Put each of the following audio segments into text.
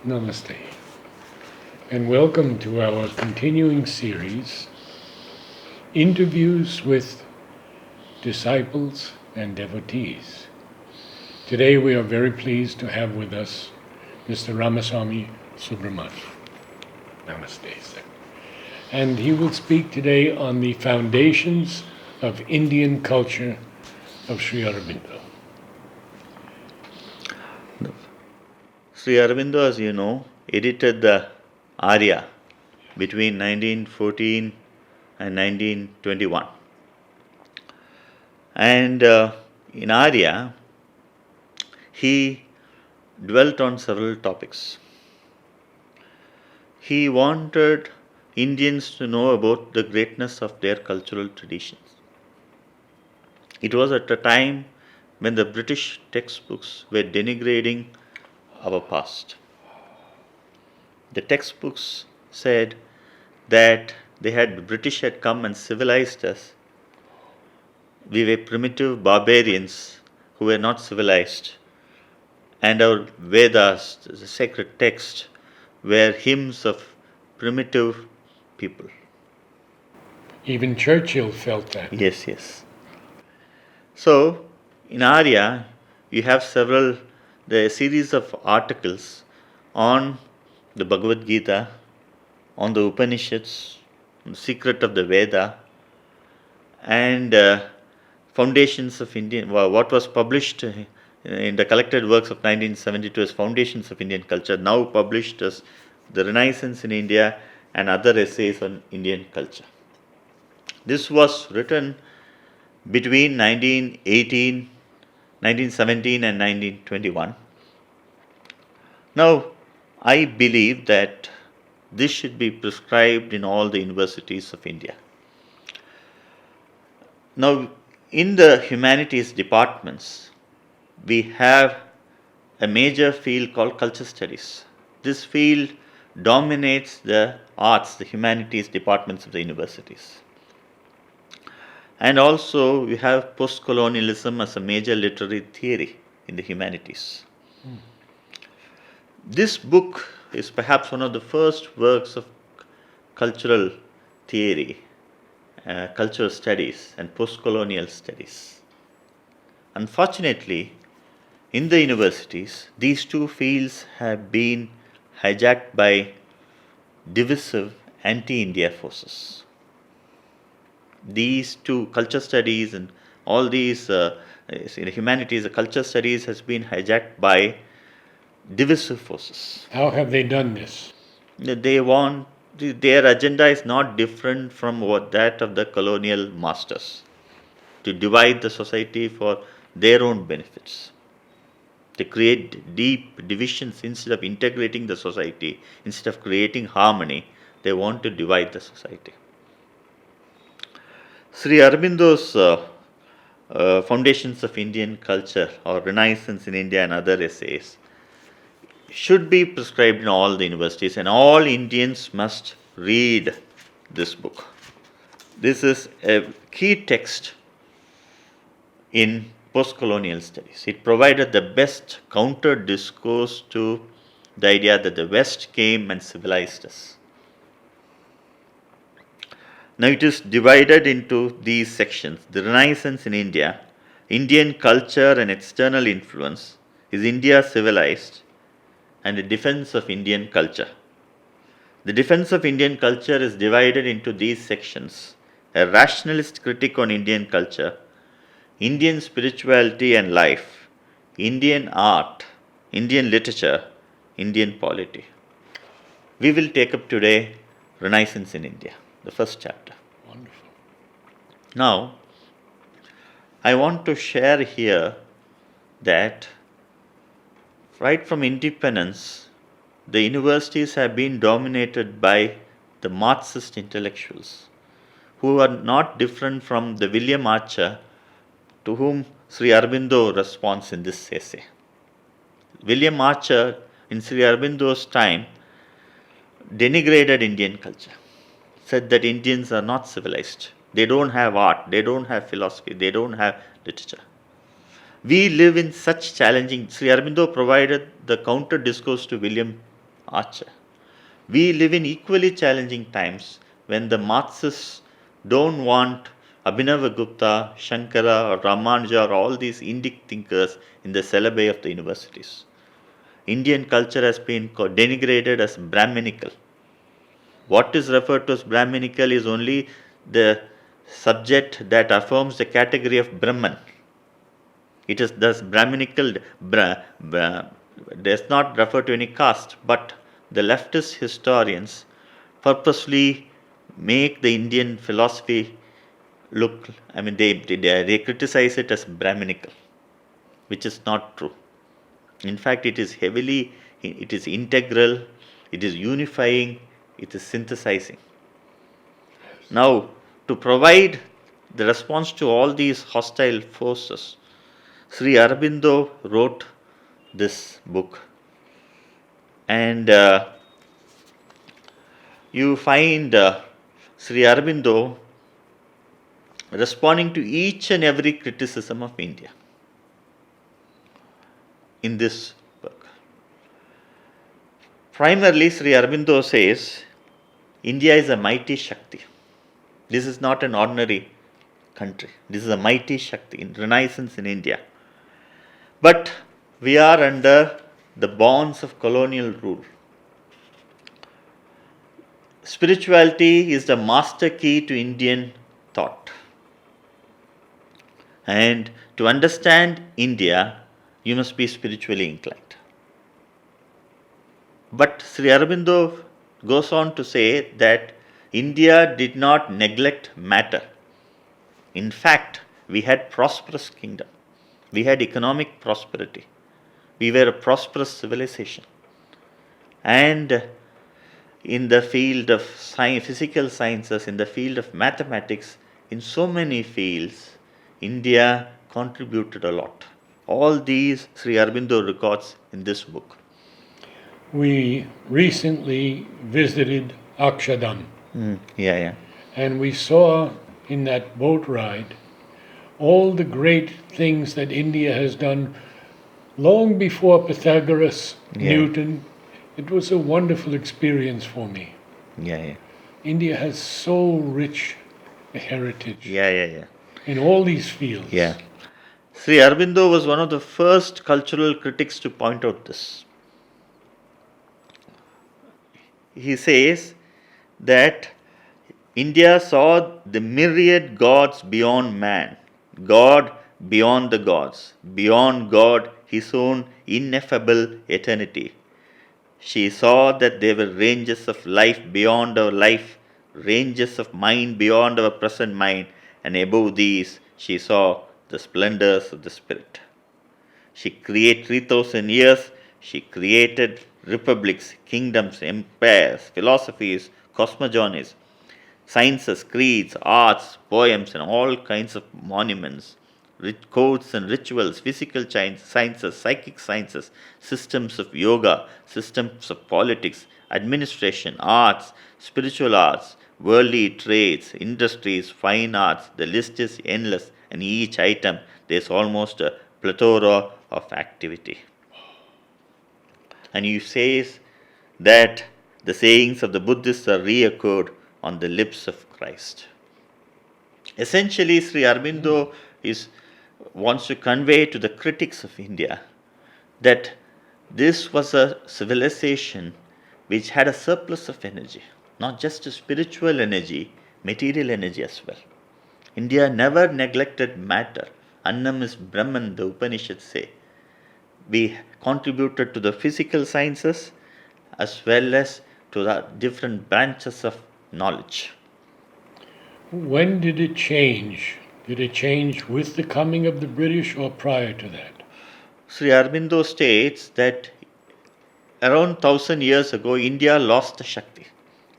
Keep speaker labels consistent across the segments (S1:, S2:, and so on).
S1: Namaste, and welcome to our continuing series, Interviews with Disciples and Devotees. Today we are very pleased to have with us Mr. Ramaswamy Subramony. Namaste, sir. And he will speak today on the foundations of Indian culture of Sri Aurobindo.
S2: Sri Aurobindo, as you know, edited the Arya between 1914 and 1921. And in Arya, he dwelt on several topics. He wanted Indians to know about the greatness of their cultural traditions. It was at a time when the British textbooks were denigrating our past. The textbooks said that the British had come and civilized us. We were primitive barbarians who were not civilized. And our Vedas, the sacred text, were hymns of primitive people.
S1: Even Churchill felt that.
S2: Yes. So, in Arya, you have a series of articles on the Bhagavad Gita, on the Upanishads, on the secret of the Veda, and foundations of Indian, what was published in the collected works of 1972 as Foundations of Indian Culture, now published as The Renaissance in India and other essays on Indian culture. This was written between 1917 and 1921. Now, I believe that this should be prescribed in all the universities of India. Now, in the humanities departments, we have a major field called culture studies. This field dominates the arts, the humanities departments of the universities. And also, we have post-colonialism as a major literary theory in the humanities. This book is perhaps one of the first works of cultural theory, cultural studies, and post-colonial studies. Unfortunately, in the universities, these two fields have been hijacked by divisive anti-India forces. These two, culture studies and all these humanities, the culture studies has been hijacked by divisive forces.
S1: How have they done this?
S2: Their agenda is not different from that of the colonial masters, to divide the society for their own benefits. They create deep divisions instead of integrating the society, instead of creating harmony, they want to divide the society. Sri Aurobindo's Foundations of Indian Culture or Renaissance in India and other essays should be prescribed in all the universities, and all Indians must read this book. This is a key text in post-colonial studies. It provided the best counter discourse to the idea that the West came and civilized us. Now it is divided into these sections. The Renaissance in India, Indian culture and external influence, is India civilized, and the defense of Indian culture. The defense of Indian culture is divided into these sections: a rationalist critique on Indian culture, Indian spirituality and life, Indian art, Indian literature, Indian polity. We will take up today Renaissance in India, the first chapter.
S1: Wonderful.
S2: Now, I want to share here that right from independence, the universities have been dominated by the Marxist intellectuals, who are not different from the William Archer to whom Sri Aurobindo responds in this essay. William Archer, in Sri Aurobindo's time, denigrated Indian culture, said that Indians are not civilized. They don't have art, they don't have philosophy, they don't have literature. We live in such challenging. Sri Aurobindo provided the counter discourse to William archer. We live in equally challenging times when the Marxists don't want Abhinavagupta, Shankara, or Ramanuja, or all these Indic thinkers in the syllabi of the universities. Indian culture has been denigrated as Brahminical. What is referred to as Brahminical is only the subject that affirms the category of Brahman. It is thus Brahminical, does not refer to any caste, but the leftist historians purposely make the Indian philosophy look, they criticize it as Brahminical, which is not true. In fact, it is integral, it is unifying, it is synthesizing. Now, to provide the response to all these hostile forces, Sri Aurobindo wrote this book, and you find Sri Aurobindo responding to each and every criticism of India in this book. Primarily, Sri Aurobindo says India is a mighty Shakti. This is not an ordinary country. This is a mighty Shakti in Renaissance in India. But we are under the bonds of colonial rule. Spirituality is the master key to Indian thought. And to understand India, you must be spiritually inclined. But Sri Aurobindo goes on to say that India did not neglect matter. In fact, we had prosperous kingdom. We had economic prosperity. We were a prosperous civilization. And in the field of physical sciences, in the field of mathematics, in so many fields, India contributed a lot. All these Sri Aurobindo records in this book.
S1: We recently visited Akshadam. And we saw in that boat ride all the great things that India has done long before Pythagoras, Newton. It was a wonderful experience for me. India has so rich a heritage in all these fields.
S2: Sri Aurobindo was one of the first cultural critics to point out this. He says that India saw the myriad gods beyond man, God beyond the gods, beyond God his own ineffable eternity. She saw that there were ranges of life beyond our life, ranges of mind beyond our present mind, and above these she saw the splendors of the spirit. She created 3,000 years, she created republics, kingdoms, empires, philosophies, cosmogonies, sciences, creeds, arts, poems, and all kinds of monuments, codes and rituals, physical sciences, psychic sciences, systems of yoga, systems of politics, administration, arts, spiritual arts, worldly trades, industries, fine arts. The list is endless, and each item there's almost a plethora of activity. And he says that the sayings of the Buddhists are re-echoed on the lips of Christ. Essentially, Sri Aurobindo wants to convey to the critics of India that this was a civilization which had a surplus of energy, not just a spiritual energy, material energy as well. India never neglected matter. Annam is Brahman, the Upanishads say. We contributed to the physical sciences as well as to the different branches of knowledge.
S1: When did it change? Did it change with the coming of the British or prior to that?
S2: Sri Aurobindo states that around 1,000 years ago, India lost the Shakti,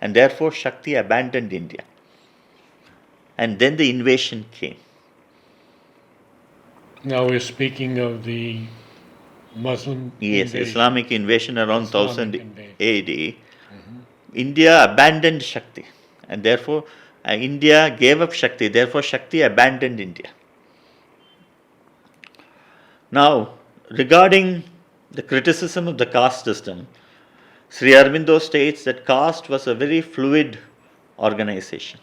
S2: and therefore Shakti abandoned India. And then the invasion came.
S1: Now we're speaking of the Muslim invasion.
S2: Islamic invasion around 1000 AD. India abandoned Shakti, and therefore India gave up Shakti, therefore Shakti abandoned India. Now, regarding the criticism of the caste system, Sri Aurobindo states that caste was a very fluid organization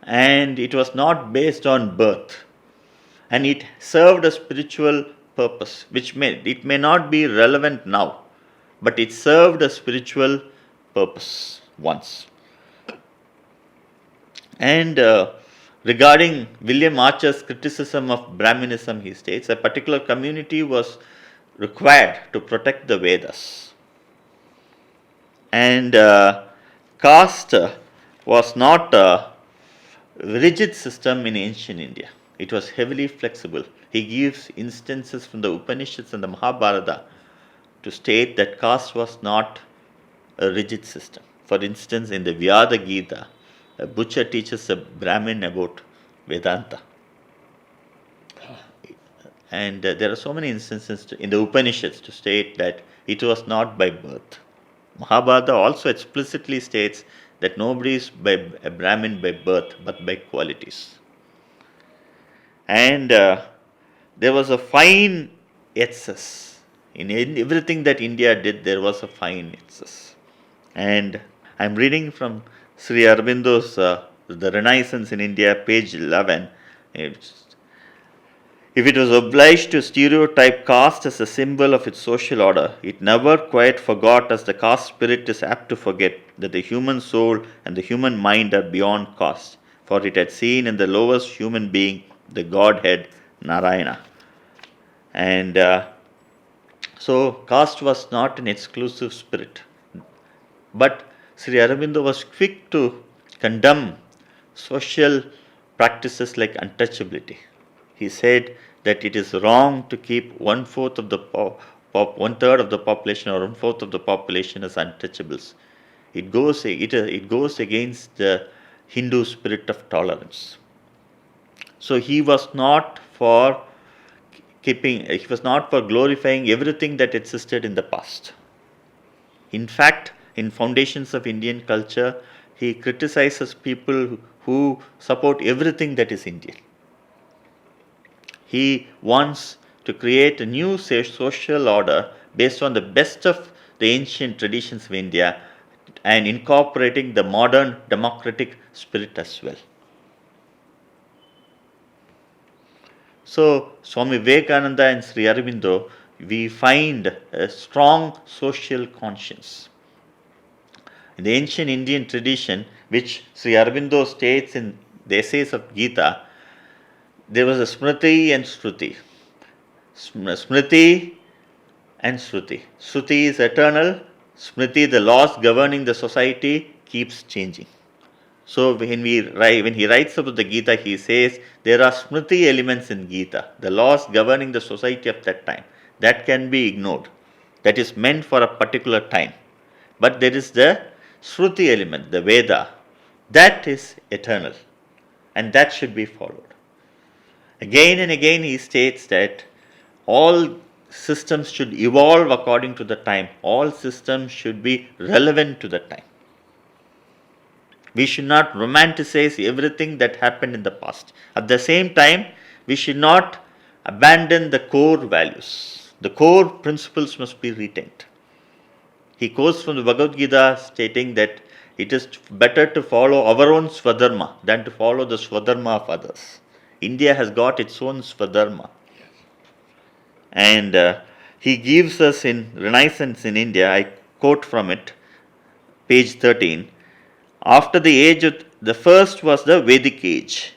S2: and it was not based on birth, and it served a spiritual purpose, which it may not be relevant now, but it served a spiritual purpose once. And regarding William Archer's criticism of Brahmanism, he states a particular community was required to protect the Vedas. And caste was not a rigid system in ancient India. It was heavily flexible. He gives instances from the Upanishads and the Mahabharata to state that caste was not a rigid system. For instance, in the Vyada Gita, a butcher teaches a Brahmin about Vedanta. And there are so many instances in the Upanishads to state that it was not by birth. Mahabharata also explicitly states that nobody is a Brahmin by birth but by qualities. And there was a fine excess. In everything that India did, there was a fine excess. And I'm reading from Sri Aurobindo's The Renaissance in India, page 11. If it was obliged to stereotype caste as a symbol of its social order, it never quite forgot, as the caste spirit is apt to forget, that the human soul and the human mind are beyond caste, for it had seen in the lowest human being the Godhead Narayana. And so caste was not an exclusive spirit. But Sri Aurobindo was quick to condemn social practices like untouchability. He said that it is wrong to keep 1/4 of the 1/3 of the population or 1/4 of the population as untouchables. It goes against the Hindu spirit of tolerance. So he was not for glorifying everything that existed in the past. In fact, in Foundations of Indian Culture, he criticizes people who support everything that is Indian. He wants to create a new social order based on the best of the ancient traditions of India and incorporating the modern democratic spirit as well. So, Swami Vivekananda and Sri Aurobindo, we find a strong social conscience. In the ancient Indian tradition, which Sri Aurobindo states in the essays of Gita, there was a Smriti and Shruti. Smriti and Shruti. Shruti is eternal. Smriti, the laws governing the society, keeps changing. So when he writes about the Gita, he says there are Smriti elements in Gita, the laws governing the society of that time. That can be ignored. That is meant for a particular time. But there is the Shruti element, the Veda. That is eternal. And that should be followed. Again and again he states that all systems should evolve according to the time. All systems should be relevant to the time. We should not romanticize everything that happened in the past. At the same time, we should not abandon the core values. The core principles must be retained. He quotes from the Bhagavad Gita stating that it is better to follow our own Swadharma than to follow the Swadharma of others. India has got its own Swadharma. Yes. And he gives us in Renaissance in India, I quote from it, page 13. After the age of the first was the Vedic age,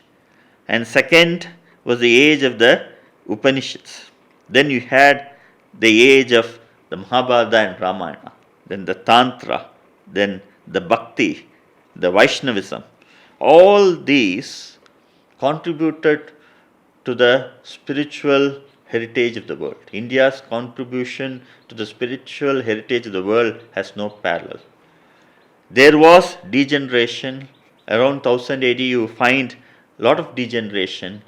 S2: and second was the age of the Upanishads. Then you had the age of the Mahabharata and Ramayana, then the Tantra, then the Bhakti, the Vaishnavism. All these contributed to the spiritual heritage of the world. India's contribution to the spiritual heritage of the world has no parallel. There was degeneration. Around 1000 AD, you find a lot of degeneration.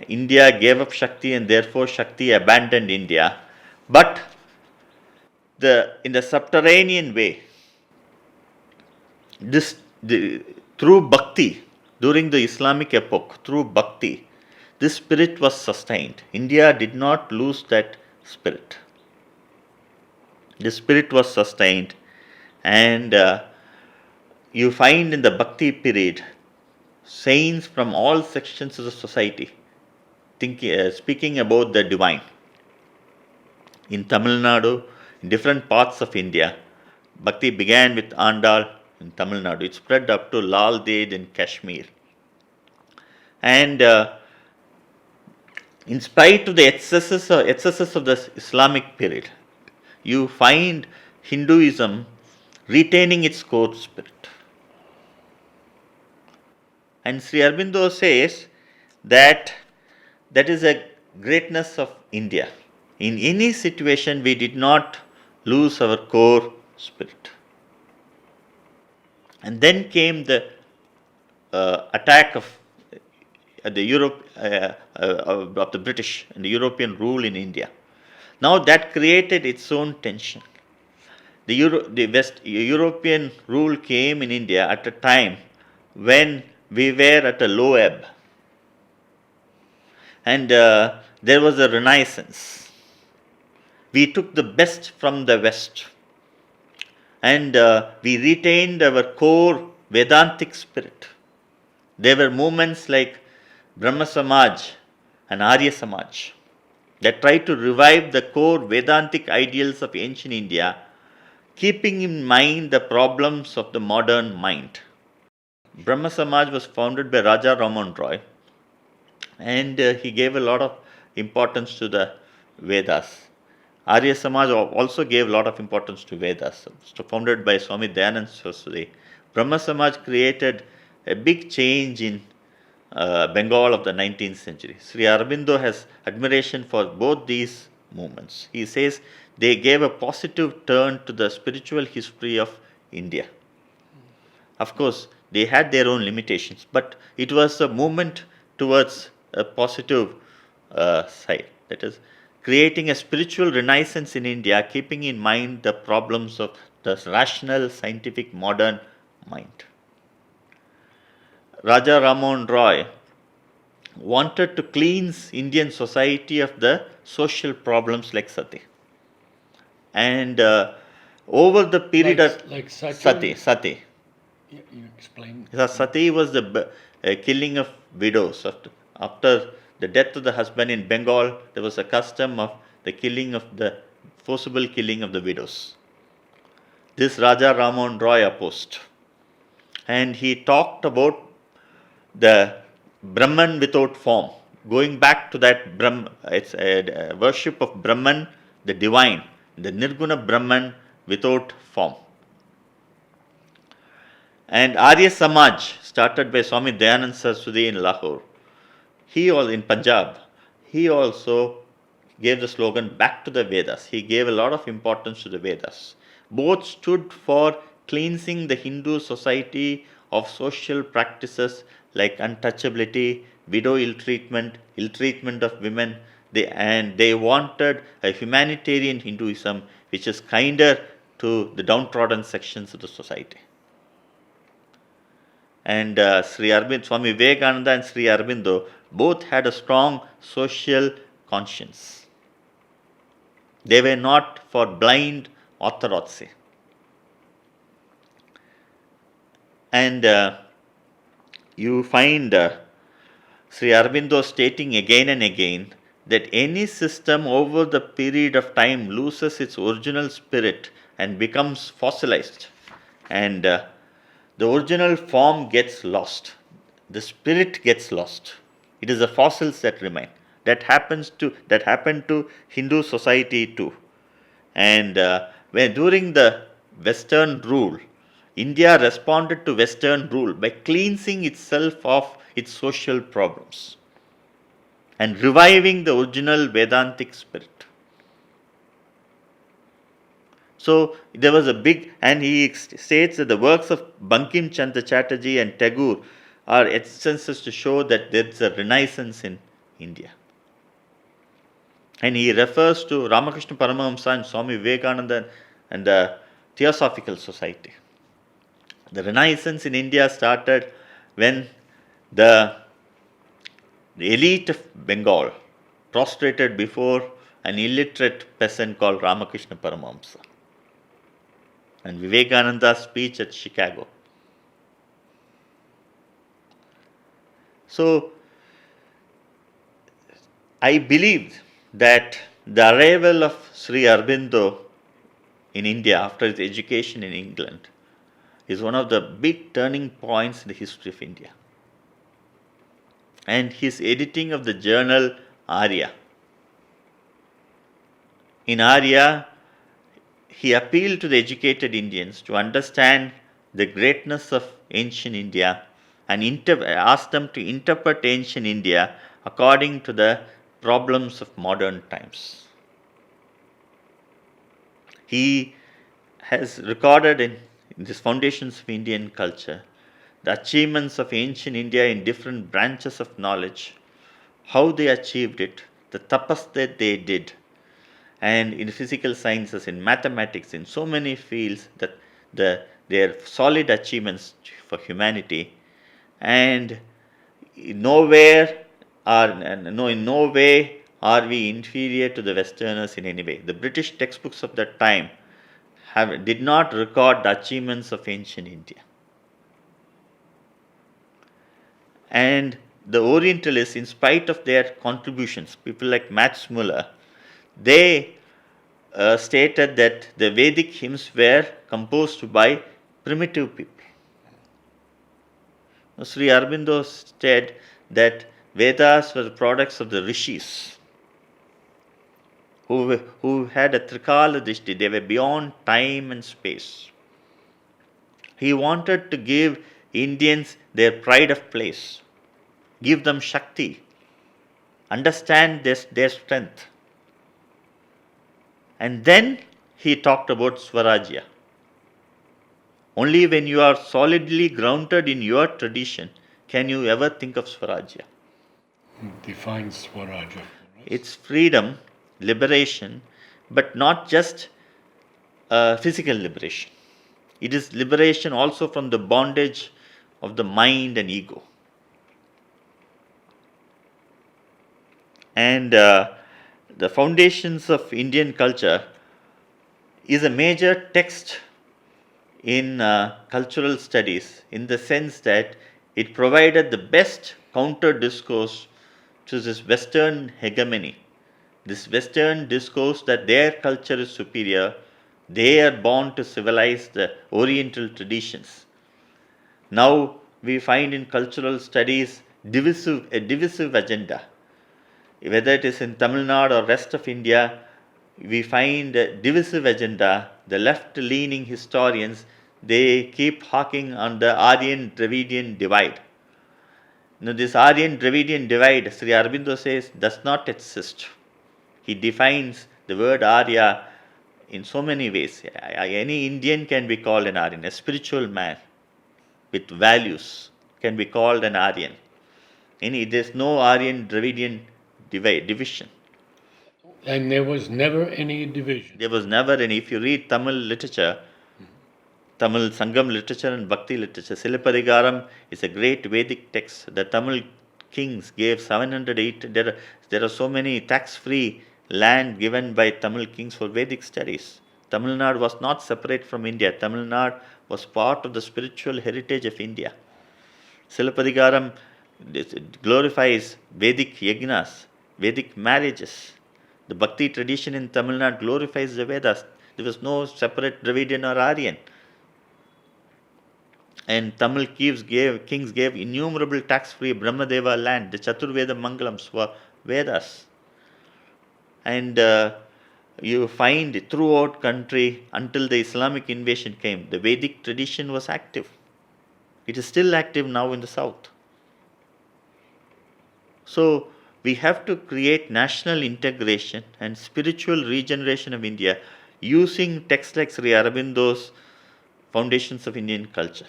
S2: India gave up Shakti and therefore Shakti abandoned India. But in the subterranean way, through Bhakti, during the Islamic epoch, through Bhakti, this spirit was sustained. India did not lose that spirit. The spirit was sustained. And you find in the Bhakti period saints from all sections of the society speaking about the divine. In Tamil Nadu, in different parts of India, Bhakti began with Andal in Tamil Nadu. It spread up to Lal Ded in Kashmir. And in spite of the excesses of the Islamic period, you find Hinduism retaining its core spirit. And Sri Aurobindo says that is a greatness of India. In any situation, we did not lose our core spirit. And then came the attack of the Europe of the British and the European rule in India. Now that created its own tension. The European rule came in India at a time when we were at a low ebb, and there was a renaissance. We took the best from the West, and we retained our core Vedantic spirit. There were movements like Brahma Samaj and Arya Samaj that tried to revive the core Vedantic ideals of ancient India, keeping in mind the problems of the modern mind. Brahma Samaj was founded by Raja Raman Roy, and he gave a lot of importance to the Vedas. Arya Samaj also gave a lot of importance to Vedas, founded by Swami Dayananda Saraswati. Brahma Samaj created a big change in Bengal of the 19th century. Sri Aurobindo has admiration for both these movements. He says they gave a positive turn to the spiritual history of India. Of course, they had their own limitations, but it was a movement towards a positive side. That is, creating a spiritual renaissance in India, keeping in mind the problems of the rational, scientific, modern mind. Raja Raman Roy wanted to cleanse Indian society of the social problems like sati. And over the period
S1: like
S2: sati.
S1: You explain.
S2: Sati was the killing of widows. After the death of the husband in Bengal, there was a custom of the forcible killing of the widows. This Raja Raman Roy opposed. And he talked about the Brahman without form. Going back to that it's a worship of Brahman, the divine, the Nirguna Brahman without form. And Arya Samaj, started by Swami Dayananda Saraswati in Lahore, in Punjab, he also gave the slogan back to the Vedas. He gave a lot of importance to the Vedas. Both stood for cleansing the Hindu society of social practices like untouchability, widow ill-treatment of women, they wanted a humanitarian Hinduism which is kinder to the downtrodden sections of the society. And Swami Vivekananda and Sri Aurobindo both had a strong social conscience. They were not for blind orthodoxy. And you find Sri Aurobindo stating again and again that any system over the period of time loses its original spirit and becomes fossilized. And the original form gets lost. The spirit gets lost. It is the fossils that remain. That happened to Hindu society too. And when during the Western rule, India responded to Western rule by cleansing itself of its social problems and reviving the original Vedantic spirit. So there was a big, and he states that the works of Bankim Chandra Chatterjee and Tagore are instances to show that there is a renaissance in India. And he refers to Ramakrishna Paramahamsa and Swami Vivekananda and the Theosophical Society. The renaissance in India started when the elite of Bengal prostrated before an illiterate peasant called Ramakrishna Paramahamsa. and Vivekananda's speech at Chicago. So, I believe that the arrival of Sri Aurobindo in India after his education in England is one of the big turning points in the history of India. And his editing of the journal Arya. In Arya, he appealed to the educated Indians to understand the greatness of ancient India and asked them to interpret ancient India according to the problems of modern times. He has recorded in these foundations of Indian culture the achievements of ancient India in different branches of knowledge, how they achieved it, the tapas that they did, and in physical sciences, in mathematics, in so many fields, that their solid achievements for humanity, and in no way are we inferior to the Westerners in any way. The British textbooks of that time did not record the achievements of ancient India. And the Orientalists, in spite of their contributions, people like Max Muller, they stated that the Vedic hymns were composed by primitive people. Sri Aurobindo said that Vedas were the products of the rishis, who had a trikala drishti. They were beyond time and space. He wanted to give Indians their pride of place, give them Shakti, understand their strength. And then he talked about Swarajya. Only when you are solidly grounded in your tradition can you ever think of Swarajya.
S1: Define Swarajya.
S2: It's freedom, liberation, but not just physical liberation. It is liberation also from the bondage of the mind and ego. And the Foundations of Indian Culture is a major text in cultural studies, in the sense that it provided the best counter discourse to this Western hegemony, this Western discourse that their culture is superior, they are born to civilize the Oriental traditions. Now we find in cultural studies a divisive agenda. Whether it is in Tamil Nadu or rest of India, we find a divisive agenda. The left-leaning historians, they keep harking on the Aryan-Dravidian divide. Now, this Aryan-Dravidian divide, Sri Aurobindo says, does not exist. He defines the word Arya in so many ways. Any Indian can be called an Aryan. A spiritual man with values can be called an Aryan. There's no Aryan-Dravidian division.
S1: And there was never any division.
S2: There was never any. If you read Tamil literature, Tamil Sangam literature and Bhakti literature, Silapadigaram is a great Vedic text. The Tamil kings gave 708. There are so many tax-free land given by Tamil kings for Vedic studies. Tamil Nadu was not separate from India. Tamil Nadu was part of the spiritual heritage of India. Silapadigaram glorifies Vedic yagnas, Vedic marriages. The Bhakti tradition in Tamil Nadu glorifies the Vedas. There was no separate Dravidian or Aryan. And Tamil kings gave innumerable tax-free Brahmadeva land. The Chaturveda Mangalams were Vedas. And you find throughout country, until the Islamic invasion came, the Vedic tradition was active. It is still active now in the south. So we have to create national integration and spiritual regeneration of India using texts like Sri Aurobindo's Foundations of Indian Culture.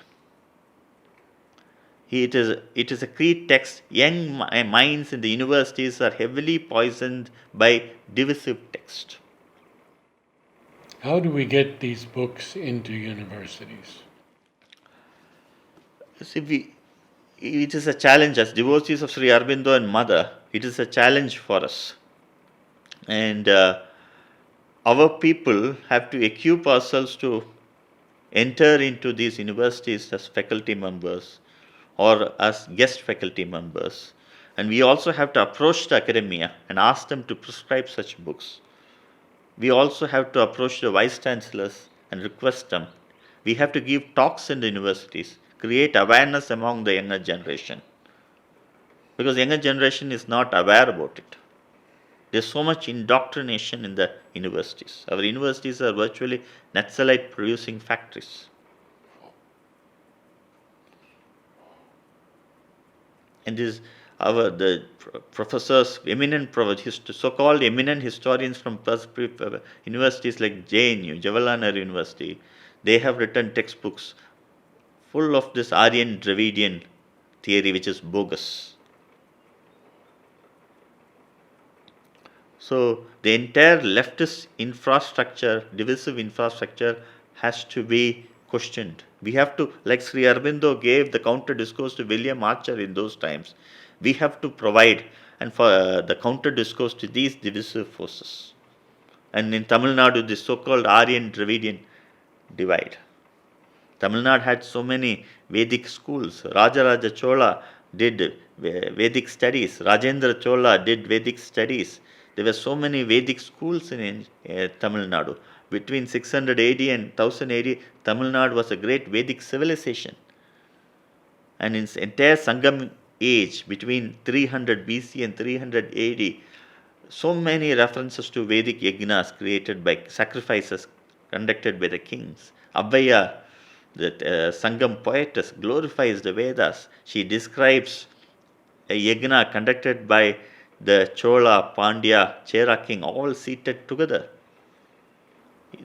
S2: It is a creed text. Young minds in the universities are heavily poisoned by divisive text.
S1: How do we get these books into universities?
S2: See, it is a challenge. As devotees of Sri Aurobindo and Mother, it is a challenge for us. And our people have to equip ourselves to enter into these universities as faculty members or as guest faculty members. And we also have to approach the academia and ask them to prescribe such books. We also have to approach the vice chancellors and request them. We have to give talks in the universities, create awareness among the younger generation. Because the younger generation is not aware about it. There's so much indoctrination in the universities. Our universities are virtually Naxalite producing factories. And the professors, so-called eminent historians from universities like JNU, Jawaharlal Nehru University, they have written textbooks full of this Aryan Dravidian theory, which is bogus. So the entire leftist infrastructure, divisive infrastructure, has to be questioned. We have to, like Sri Aurobindo gave the counter discourse to William Archer in those times, we have to provide and for the counter discourse to these divisive forces. And in Tamil Nadu, this so-called Aryan Dravidian divide. Tamil Nadu had so many Vedic schools. Rajaraja Chola did Vedic studies. Rajendra Chola did Vedic studies. There were so many Vedic schools in Tamil Nadu. Between 600 AD and 1000 AD, Tamil Nadu was a great Vedic civilization. And in its entire Sangam age, between 300 BC and 300 AD, so many references to Vedic yajnas created by sacrifices conducted by the kings. Abhaya, the Sangam poetess, glorifies the Vedas. She describes a yajna conducted by the Chola, Pandya, Chera king, all seated together.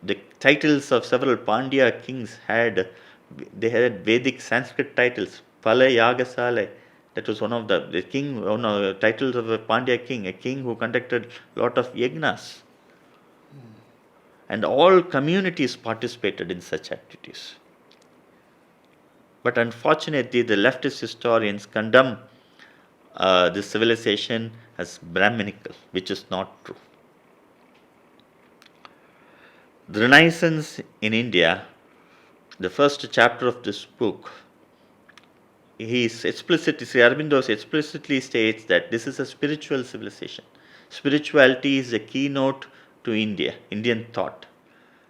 S2: The titles of several Pandya kings had Vedic Sanskrit titles. Pala Yagasale, that was one of the king, one of the titles of a Pandya king, a king who conducted a lot of yajnas. And all communities participated in such activities. But unfortunately, the leftist historians condemn this civilization as Brahminical, which is not true. The Renaissance in India, the first chapter of this book, Sri Aurobindo explicitly states that this is a spiritual civilization. Spirituality is the keynote to Indian thought.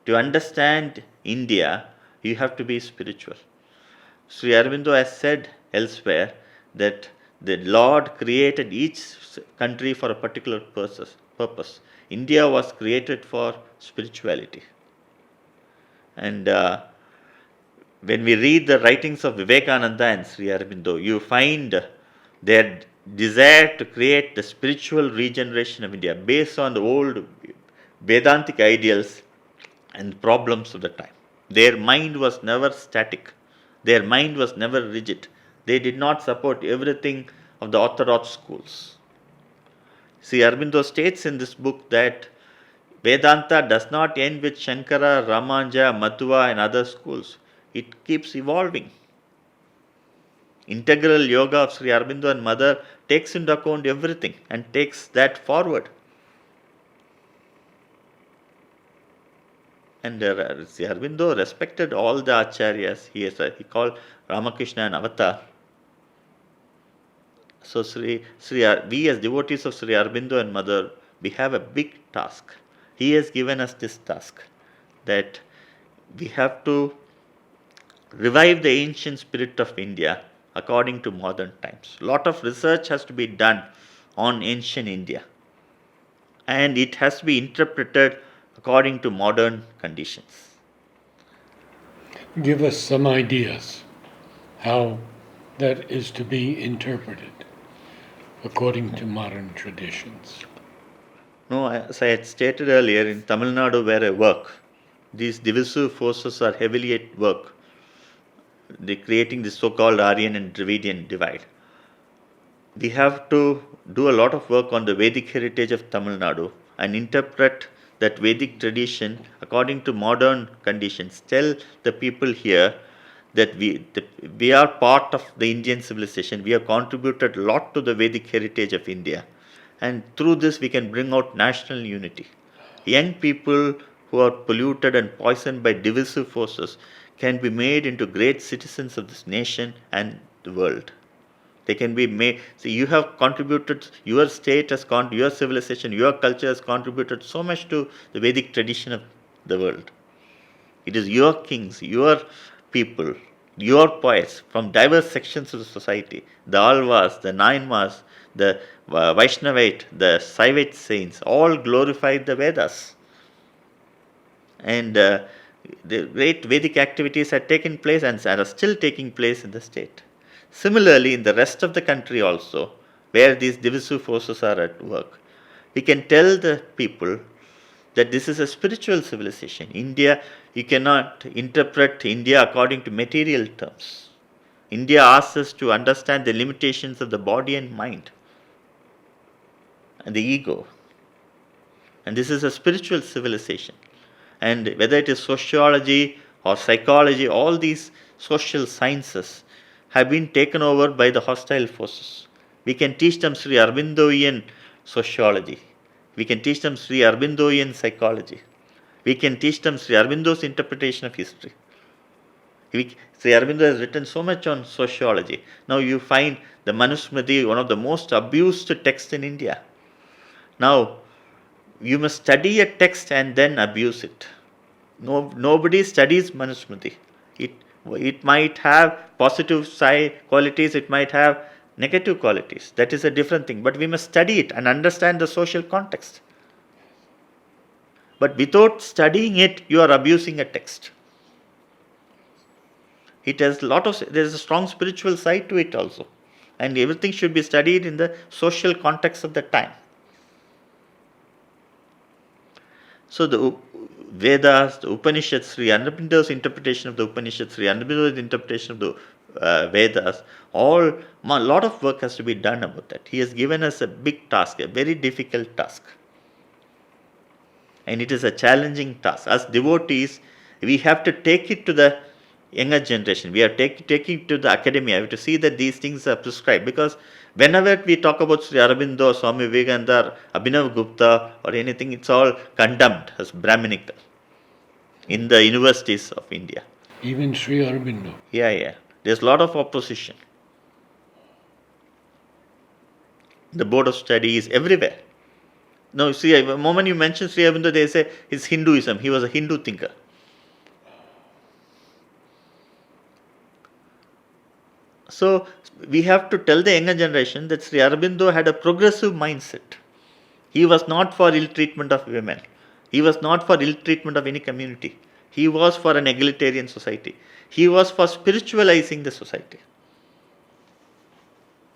S2: To understand India, you have to be spiritual. Sri Aurobindo has said elsewhere that the Lord created each country for a particular purpose. India was created for spirituality. And when we read the writings of Vivekananda and Sri Aurobindo, you find their desire to create the spiritual regeneration of India based on the old Vedantic ideals and problems of the time. Their mind was never static. Their mind was never rigid. They did not support everything of the orthodox schools. Sri Aurobindo states in this book that Vedanta does not end with Shankara, Ramanuja, Madhva and other schools. It keeps evolving. Integral yoga of Sri Aurobindo and Mother takes into account everything and takes that forward. And Sri Aurobindo respected all the acharyas. He called Ramakrishna an avatar. So we as devotees of Sri Aurobindo and Mother, we have a big task. He has given us this task that we have to revive the ancient spirit of India according to modern times. A lot of research has to be done on ancient India, and it has to be interpreted according to modern conditions.
S1: Give us some ideas how that is to be interpreted according to modern traditions.
S2: No, as I had stated earlier, in Tamil Nadu where I work, these divisive forces are heavily at work. They're creating this so-called Aryan and Dravidian divide. We have to do a lot of work on the Vedic heritage of Tamil Nadu and interpret that Vedic tradition according to modern conditions. Tell the people here that we are part of the Indian civilization. We have contributed a lot to the Vedic heritage of India. And through this, we can bring out national unity. Young people who are polluted and poisoned by divisive forces can be made into great citizens of this nation and the world. They can be made. See, you have contributed, your state has your civilization, your culture has contributed so much to the Vedic tradition of the world. It is your kings, your people, your poets from diverse sections of the society, the Alvas, the Nayanmars, the Vaishnavite, the Saivite saints, all glorified the Vedas. And the great Vedic activities had taken place and are still taking place in the state. Similarly, in the rest of the country also, where these divisive forces are at work, we can tell the people that this is a spiritual civilization. India, you cannot interpret India according to material terms. India asks us to understand the limitations of the body and mind and the ego. And this is a spiritual civilization. And whether it is sociology or psychology, all these social sciences have been taken over by the hostile forces. We can teach them Sri Aurobindoian sociology. We can teach them Sri Aurobindoian psychology. We can teach them Sri Aurobindo's interpretation of history. Sri Aurobindo has written so much on sociology. Now you find the Manusmriti, one of the most abused texts in India. Now, you must study a text and then abuse it. Nobody studies Manusmriti. It might have positive qualities, it might have negative qualities. That is a different thing. But we must study it and understand the social context. But without studying it, you are abusing a text. It has there is a strong spiritual side to it also. And everything should be studied in the social context of the time. So the Vedas, the Upanishads, Sri Aurobindo's interpretation of the Upanishads, Sri Aurobindo's interpretation of the Vedas, a lot of work has to be done about that. He has given us a big task, a very difficult task. And it is a challenging task. As devotees, we have to take it to the younger generation. We have to take it to the academia. We have to see that these things are prescribed. Because whenever we talk about Sri Aurobindo, Swami Vivekananda, Abhinav Gupta or anything, it's all condemned as Brahminical in the universities of India.
S1: Even Sri Aurobindo.
S2: Yeah. There's a lot of opposition. The board of studies, everywhere. Now, see, the moment you mention Sri Aurobindo, they say it's Hinduism. He was a Hindu thinker. So, we have to tell the younger generation that Sri Aurobindo had a progressive mindset. He was not for ill treatment of women. He was not for ill treatment of any community. He was for an egalitarian society. He was for spiritualizing the society.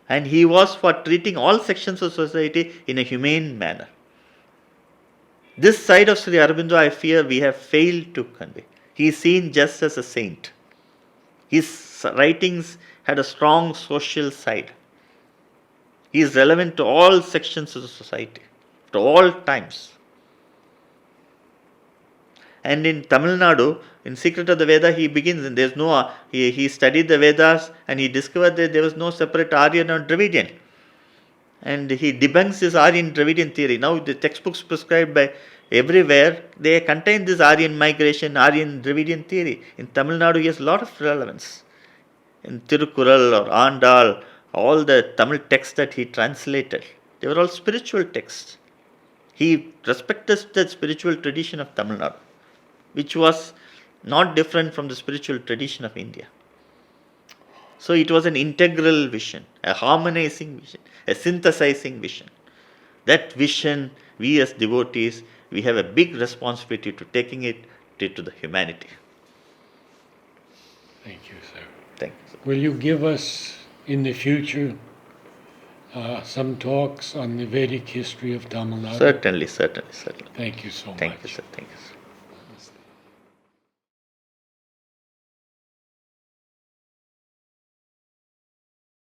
S2: And he was for treating all sections of society in a humane manner. This side of Sri Aurobindo, I fear we have failed to convey. He is seen just as a saint. His writings had a strong social side. He is relevant to all sections of the society, to all times. And in Tamil Nadu, in Secret of the Veda, he begins, and there's no, he studied the Vedas and he discovered that there was no separate Aryan or Dravidian. And he debunks this Aryan Dravidian theory. Now the textbooks prescribed by everywhere, they contain this Aryan migration, Aryan Dravidian theory. In Tamil Nadu, he has a lot of relevance. In Tirukural or Andal, all the Tamil texts that he translated, they were all spiritual texts. He respected the spiritual tradition of Tamil Nadu, which was not different from the spiritual tradition of India. So it was an integral vision, a harmonizing vision, a synthesizing vision. That vision, we as devotees, we have a big responsibility to taking it to the humanity.
S1: Thank you, sir.
S2: Thank you, sir.
S1: Will you give us in the future some talks on the Vedic history of Tamil Nadu?
S2: Certainly.
S1: Thank you so much.
S2: Thank you, sir. Thank you, sir.